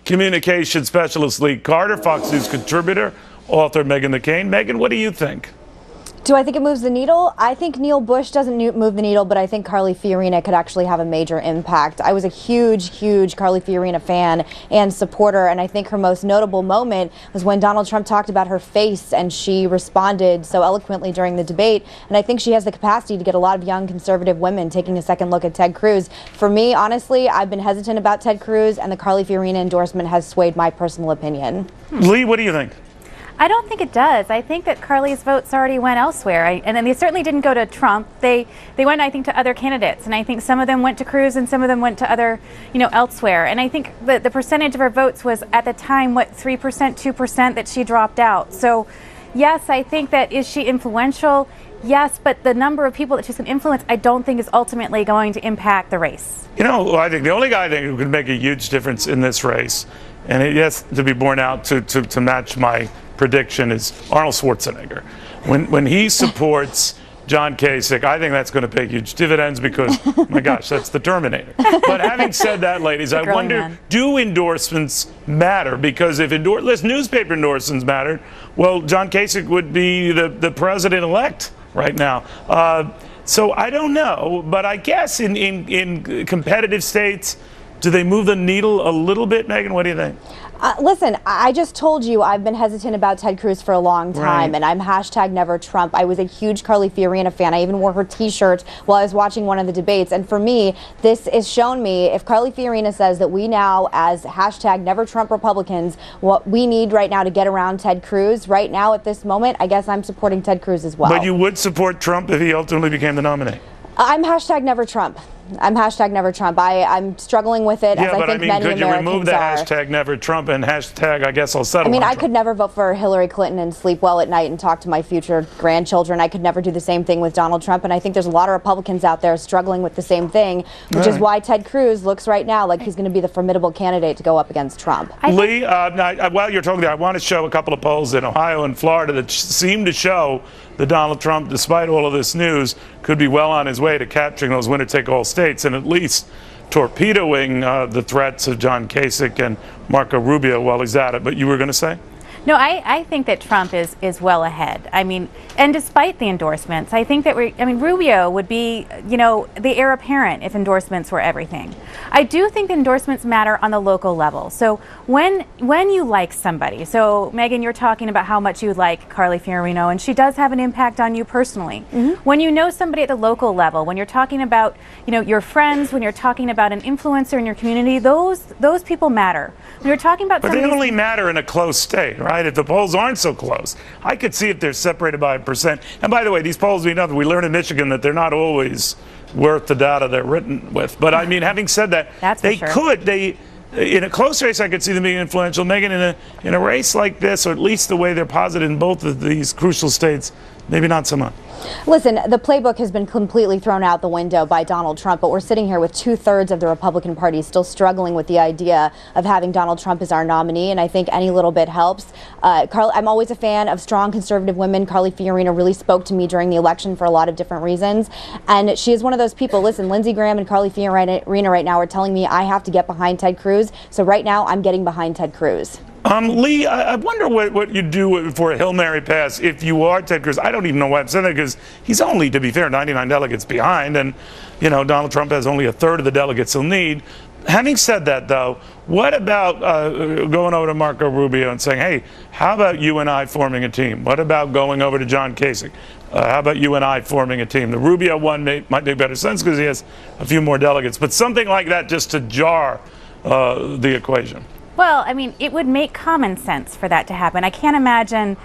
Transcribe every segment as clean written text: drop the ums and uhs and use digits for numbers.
communication specialist Lee Carter, Fox News contributor, author Meghan McCain. Meghan, what do you think? Do I think it moves the needle? I think Neil Bush doesn't move the needle, but I think Carly Fiorina could actually have a major impact. I was a huge Carly Fiorina fan and supporter, and I think her most notable moment was when Donald Trump talked about her face, and she responded so eloquently during the debate. And I think she has the capacity to get a lot of young conservative women taking a second look at Ted Cruz. For me, honestly, I've been hesitant about Ted Cruz, and the Carly Fiorina endorsement has swayed my personal opinion. Lee, what do you think? I don't think it does. I think that Carly's votes already went elsewhere. And then they certainly didn't go to Trump. They went, I think, to other candidates. And I think some of them went to Cruz and some of them went to other, elsewhere. And I think the percentage of her votes was at the time, 3%, 2% that she dropped out. So, yes, I think that is she influential? Yes, but the number of people that she's going to influence, I don't think is ultimately going to impact the race. I think the only guy I think who can make a huge difference in this race, and it has to be borne out to match my prediction, is Arnold Schwarzenegger. When he supports John Kasich, I think that's going to pay huge dividends because, my gosh, that's the Terminator. But having said that, ladies, I wonder, do endorsements matter? Because if newspaper endorsements mattered, well, John Kasich would be the president-elect right now. So I don't know, but I guess in competitive states, do they move the needle a little bit, Meghan? What do you think? Listen, I just told you I've been hesitant about Ted Cruz for a long time, and I'm #NeverTrump. I was a huge Carly Fiorina fan. I even wore her T-shirt while I was watching one of the debates. And for me, this has shown me if Carly Fiorina says that we now, as #NeverTrump Republicans, what we need right now to get around Ted Cruz, right now at this moment, I guess I'm supporting Ted Cruz as well. But you would support Trump if he ultimately became the nominee? I'm #NeverTrump. I'm #NeverTrump. I'm struggling with it, as I think many Americans are. Could you remove the #NeverTrump and # I guess I'll settle? I mean, I could never vote for Hillary Clinton and sleep well at night and talk to my future grandchildren. I could never do the same thing with Donald Trump, and I think there's a lot of Republicans out there struggling with the same thing, which is why Ted Cruz looks right now like he's going to be the formidable candidate to go up against Trump. Lee, while you're talking there, I want to show a couple of polls in Ohio and Florida that seem to show that Donald Trump, despite all of this news, could be well on his way to capturing those winner-take-all states and at least torpedoing the threats of John Kasich and Marco Rubio while he's at it. But you were going to say? No, I think that Trump is well ahead. I mean, and despite the endorsements, I think that Rubio would be, the heir apparent if endorsements were everything. I do think endorsements matter on the local level. So when you like somebody, so Meghan, you're talking about how much you like Carly Fiorina, and she does have an impact on you personally. When you know somebody at the local level, when you're talking about, your friends, when you're talking about an influencer in your community, those people matter. When you're talking about, but they only matter in a close state, right? If the polls aren't so close, I could see if they're separated by 1%. And by the way, these polls mean nothing. We learn in Michigan that they're not always worth the data they're written with. But I mean, having said that, in a close race, I could see them being influential. Meghan, in a race like this, or at least the way they're posited in both of these crucial states, maybe not so much. Listen, the playbook has been completely thrown out the window by Donald Trump, but we're sitting here with 2/3 of the Republican Party still struggling with the idea of having Donald Trump as our nominee, and I think any little bit helps. I'm always a fan of strong conservative women. Carly Fiorina really spoke to me during the election for a lot of different reasons, and she is one of those people. Listen, Lindsey Graham and Carly Fiorina right now are telling me I have to get behind Ted Cruz, so right now I'm getting behind Ted Cruz. Lee, I wonder what you do for a Hail Mary pass if you are Ted Cruz. I don't even know why I'm saying that, because he's only, to be fair, 99 delegates behind, and Donald Trump has only 1/3 of the delegates he'll need. Having said that, though, what about going over to Marco Rubio and saying, hey, how about you and I forming a team? What about going over to John Kasich? How about you and I forming a team? The Rubio one might make better sense because he has a few more delegates, but something like that just to jar the equation. Well, I mean, it would make common sense for that to happen. I can't imagine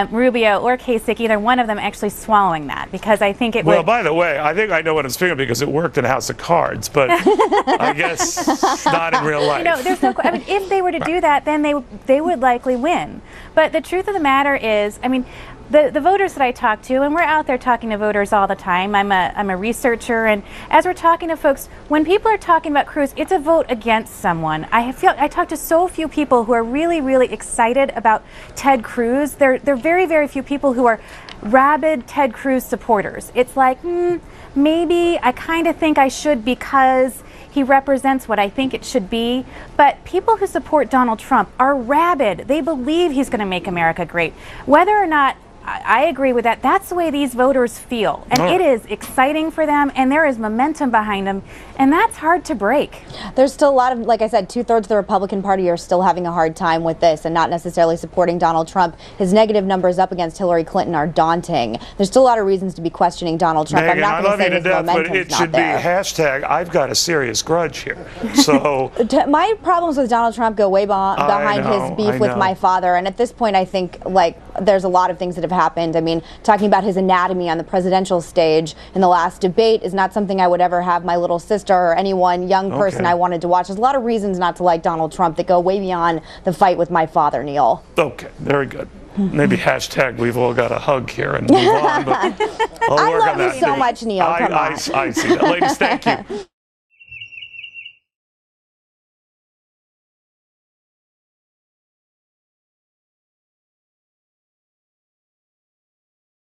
Rubio or Kasich, either one of them, actually swallowing that, because I think it would... Well, by the way, I think I know what I'm speaking because it worked in House of Cards, but I guess not in real life. There's no... I mean, if they were to do that, then they would likely win. But the truth of the matter is, I mean, the voters that I talk to, and we're out there talking to voters all the time. I'm a researcher, and as we're talking to folks, when people are talking about Cruz, it's a vote against someone. I talk to so few people who are really, really excited about Ted Cruz. There are very, very few people who are rabid Ted Cruz supporters. It's like, maybe I kind of think I should because He represents what I think it should be. But people who support Donald Trump are rabid. They believe he's going to make America great. Whether or not I agree with that. That's the way these voters feel. And it is exciting for them, and there is momentum behind them, and that's hard to break. There's still a lot of, like I said, 2/3 of the Republican Party are still having a hard time with this and not necessarily supporting Donald Trump. His negative numbers up against Hillary Clinton are daunting. There's still a lot of reasons to be questioning Donald Trump. Megan, I'm not going to say his but momentum's it not should be there. hashtag I've got a serious grudge here. So My problems with Donald Trump go way behind his beef with my father, and at this point I think like there's a lot of things that have happened. I mean, talking about his anatomy on the presidential stage in the last debate is not something I would ever have my little sister or anyone young person I wanted to watch. There's a lot of reasons not to like Donald Trump that go way beyond the fight with my father, Neil. Okay, very good. Maybe hashtag we've all got a hug here and move on. But I'll I work love on that. you so much, Neil. Come on. I see that. Ladies, thank you.